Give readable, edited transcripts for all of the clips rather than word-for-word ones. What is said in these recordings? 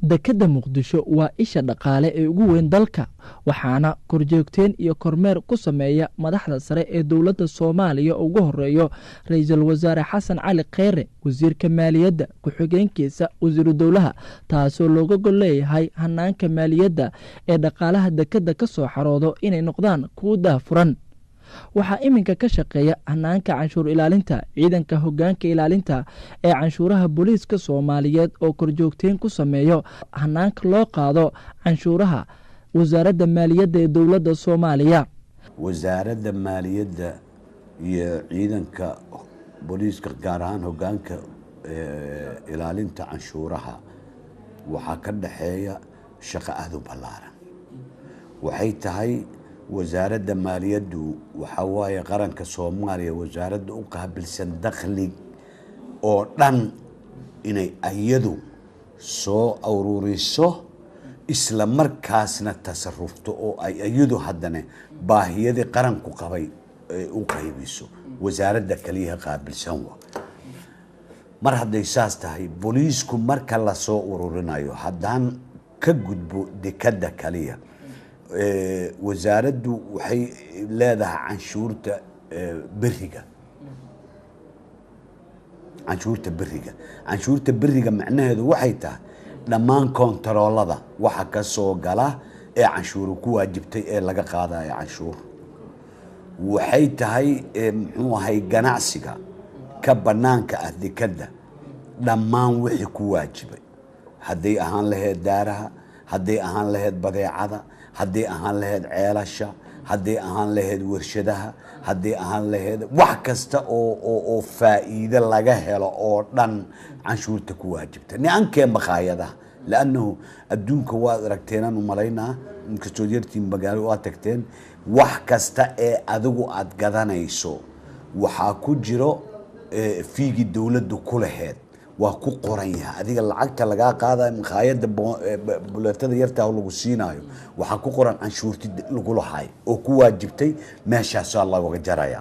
dekadda muqdisho waa isha dhaqaale ee ugu weyn dalka waxaana korjoogteen iyo kormeer ku sameeya madaxda sare ee dowladda Soomaaliya ugu horeeyo ra'iisul wasaare Xasan Cali Kheyre wasiirka maaliyadda ku-xigeenkiisa wasiiru dowlaha taasoo looga gol leeyahay hanaanka maaliyadda ee dhaqaalaha dekadda ka soo xaroodo inay noqdaan kuwo daahfuran waxaa iminka ka shaqeeya hanaanka canshuur ilaalinta ciidanka hoggaanka ilaalinta ee canshuuraha booliiska Soomaaliyeed oo korjoogteen ku sameeyo hanaanka loo qaado canshuuraha wasaaradda maaliyadda ee dowladda Soomaaliya wasaaradda maaliyadda iyo ciidanka booliiska gaar ahaan hoggaanka ilaalinta canshuuraha waxaa ka dhaxeeya shaqo aad u ballaaran waxay tahay wasaaradda maaliyaddu waxa waaye qaranka Soomaaliya wasaaradda u qaabilsan dakhli oo dhan inay ayadu soo ururiso isla markaasna tasarrufto oo ay ayadu haddana baahiyada qaranku qabay u qaybiso wasaaradda kaliya qaabilsan mar hadday saas tahay booliisku marka la soo ururinayo haddaan ka gudbo dekadda kaliya wasaaraddu waxay leedahay canshuurta beriga macnaheedu waxay tahay dhammaan kontaroolada waxa ka soo gala ee canshuuru ku waajibtay ee laga qaadayo canshuur waxay tahay muxuu ahay ganacsiga ka banaanka ah dekadda dhammaan wixii ku waajibay hadday ahaan lahayd daaraha hadday ahaan lahayd badeecada hadday ahaan lahayd ceelasha hadday ahaan lahayd warshadaha hadday ahaan lahayd wax kasta oo faa'iido laga helo oo dhan canshuurta ku waajibta niankee maqaayadaha laannahu adduunka waad aragteenaan u malaynaa inkastoo yartiin magaalo waa tagteen wax kasta ee adigu aad gadanayso waxaa ku jiro fiigii dowladdu ku lahayd waa ku qoran yahay adiga lacagta laga qaadayo maqaayada buleetada yartaa lagu siinayo waxa ku qoran canshuurti lagu lahay oo ku waajibtay meeshaas looga jaraya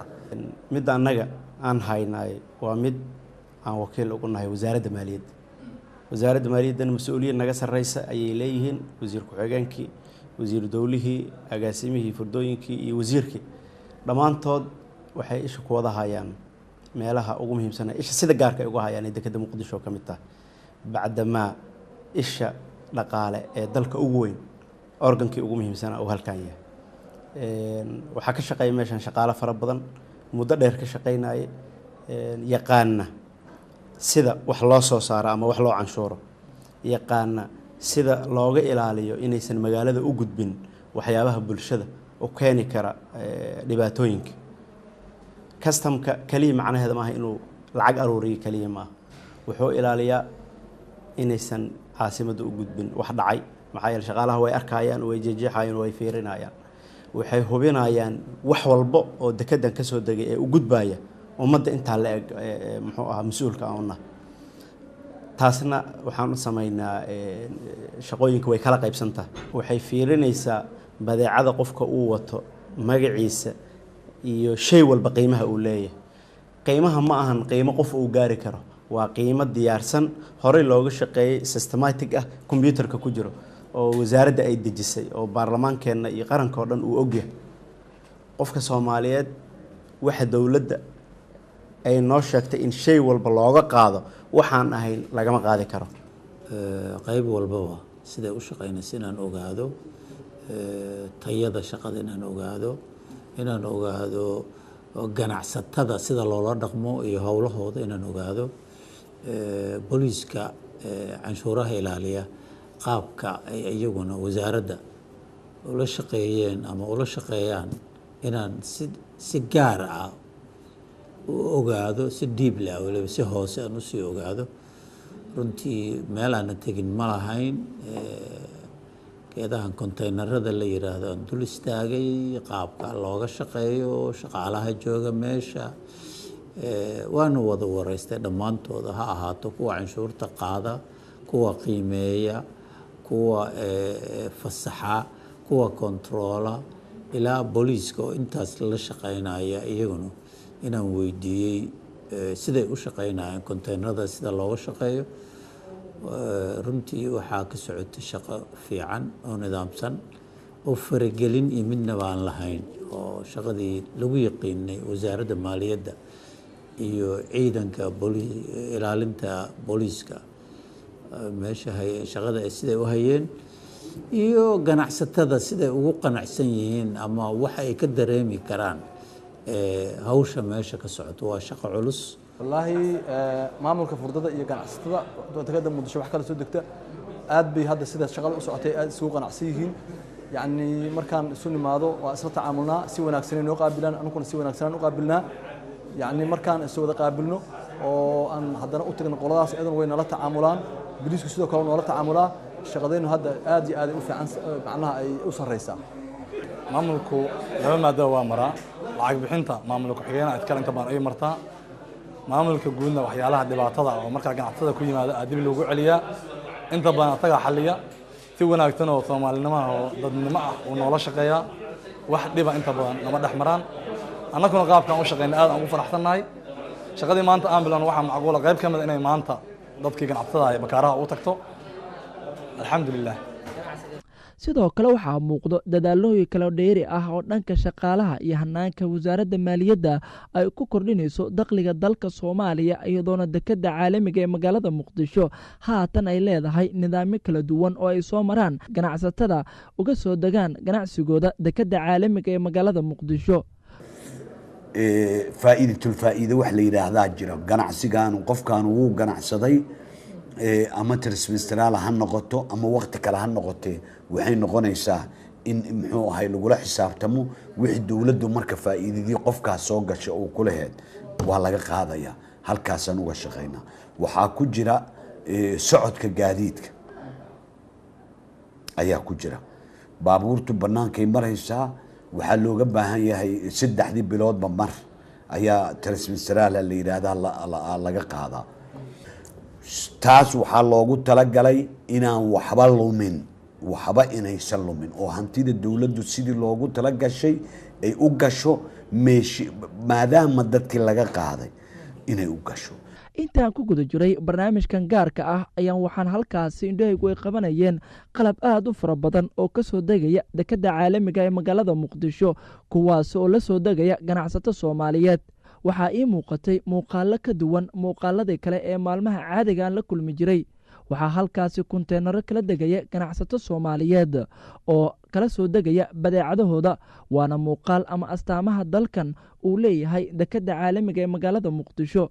mid anaga aan haynay waa mid aan wakiil ugu nahay wasaaradda maaliyadda mas'uuliyad naga sareysa ayay leeyihiin wasiir ku-xigeenkii wasiir dowlihii agaasimihii furdooyinkii iyo wasiirkii dhammaantood waxay isha ku wada hayaan meelaha ugu muhiimsan isha sida gaarka ay ugu hayaan dekadda muqdisho ka mid tahay bacdama isha dhaqaale ee dalka ugu weyn organkii ugu muhiimsanaa uu halkan yahay waxaa ka shaqeeya meeshan shaqaale fara badan muddo dheer ka shaqeynayay yaqaana sida wax loo soo saaro ama wax loo canshuuro yaqaana sida looga ilaaliyo inaysan magaalada u gudbin waxyaabaha bulshada u keeni kara dhibaatooyinka kastamka kaliya macnaheeda maaha inuu lacag aruuriyo kaliya maaha wuxuu ilaaliyaa inaysan caasimadda u gudbin wax dhacay maxaa yeelay shaqaalaha way arkayaan way jeexayaan way fiirinayaan waxay hubinayaan wax walba oo dekedan ka soo degay ee u gudbaya ummadda intaa la eg muxuu ahaa mas'uulka aan taasna waxaan u sameynaa shaqooyinka way kala qaybsantaa waxay fiirinaysaa badeecada qofka uu wato magaciisa iyo shay walba qiimaha uu leeyahay qiimaha ma ahan qiimo qof uu gaari karo waa qiimo diyaarsan horey looga shaqeeyay systematic ah computerka ku jiro oo wasaaradda ay dejisay oo baarlamaankeena iyo qaranka oo dhan uu ogyahay qofka Soomaaliyeed waxa dawladda ay noo sheegtay in shay walba looga qaado waxaan ahayn lagama qaadi karo qayb walba sida u shaqeynaysa inaan ogaado tayada shaqada inaan ogaado ganacsatada sida loola dhaqmo iyo hawlahooda inaan ogaado booliiska canshuuraha ilaaliya qaabka ay iyaguna wasaaradda ula shaqeeyeen ama ula shaqeeyaan inaan si gaar ah u ogaado si deep leh waliba si hoose aan usii ogaado runtii meel aan tegin ma lahayn geedahan konteynerada la yiraahdo aan dul istaagay qaabka looga shaqeeyo shaqaalaha jooga meesha waanu wada wareystay dhammaantooda ha ahaato kuwa canshuurta qaada kuwa qiimeeya kuwa fasaxa kuwa controla ilaa booliiska oo intaas la shaqeynaya iyaguna inaan weydiiyey siday u shaqeynayaan konteynerada sida looga shaqeeyo runtii waxaa ka socota shaqo fiican oo nidaamsan oo faragelin iyo midnaba aan lahayn oo shaqadii lagu yaqiinay wasaaradda maaliyadda iyo ciidanka ilaalinta booliiska meesha shaqada siday u hayeen iyo ganacsatada siday ugu qanacsan yihiin ama waxa ay ka dareemi karaan hawsha meesha ka socoto waa shaqo culus wallaahi maamulka furdada iyo ganacsatada degmada Muqdisho wax kala soo degta aad bay hadda sida shaqada u socotay aad isugu qanacsan yihiin yacni markaan isu nimaado waa isla tacaamulnaa si wanaagsan inoo qaabilaan anuguna si wanaagsan u qaabilnaa yacni markaan isu wada qaabilno oo aan haddana u tagno qoladaas iyaduna way nala tacaamulaan biliisku sidoo kale nala tacaamulaa shaqadaynu hadda aad iyo aad u fiican macnaha ay u sareysaa maamulku laba maado waa maraa lacag bixinta maamulka xigeenka cid kale inta baan ay martaa maamulka guudna waxyaalaha dhibaatada oo marka ganacsatada ku yimaada dib loogu celiyaa inta badan ataga xalliya si wanaagsan oo Soomaalinimo oo dadnimo ah oo nolol shaqeeya wax dhiba inta badan nama dhaxmaraan annaguna qaabkan u shaqeynaa aad aan ugu faraxsanahay shaqadii maanta aan bilaano waxa macquul qayb kamid inay maanta dadkii ganacsatada ay bakaaraha u tagto alxamdulillah sidoo kale waxaa muuqdo dadaalooyin kala dheeri ah oo dhanka shaqaalaha iyo hanaanka wasaaradda maaliyadda ay ku kordhinayso dakhliga dalka Soomaaliya iyadoona dekedda caalamiga ee magaalada Muqdisho haatan ay leedahay nidaamyo kala duwan oo ay soo maraan ganacsatada uga soo degaan ganacsigooda dekedda caalamiga ee magaalada Muqdisho faa'iido wax la yiraahdaa jiro ganacsigan qofkan uu ganacsaday ama transministraal ha noqoto ama waqti kale ha noqotee waxay noqonaysaa in muxuu ahay lagula xisaabtamo wixii dawladdu marka faa'iidadii qofkaas soo gashay oo ku lahayd waa laga qaadaya halkaasaan uga shaqeynaa waxaa ku jira socodka gaadiidka ayaa ku jira baabuurtu bannaankay maraysaa waxaa looga baahan yahay 3 biloodba mar ayaa transministraal la yiraahdaa laga qaadaa taas waxaa loogu talagalay inaan waxba lumin waxba inaysan lumin oo hantida dawladdu sidii loogu talagashay ay u gasho maadaama dadkii laga qaaday inay u gasho intaan ku guda jiray barnaamijkan gaarka ah ayaan waxaan halkaasi indhahaygu ay qabanayeen qalab aad u fara badan oo ka soo degaya dekedda caalamiga ee magaalada Muqdisho kuwaas oo la soo degaya ganacsato Soomaaliyeed waxaa ii muuqatay muuqaalo ka duwan muuqaaladii kale ee maalmaha caadiga aan la kulmi jiray waxaa halkaasi kunteenaro kala degaya ganacsato Soomaaliyeed oo kala soo degaya badeecadahooda waana muuqaal ama astaamaha dalkan uu leeyahay dekedda caalamiga ee magaalada Muqdisho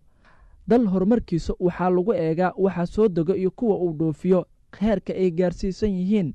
dal horumarkiisa waxaa lagu eegaa waxa soo dego iyo kuwa uu dhoofiyo heerka ay gaarsiisan yihiin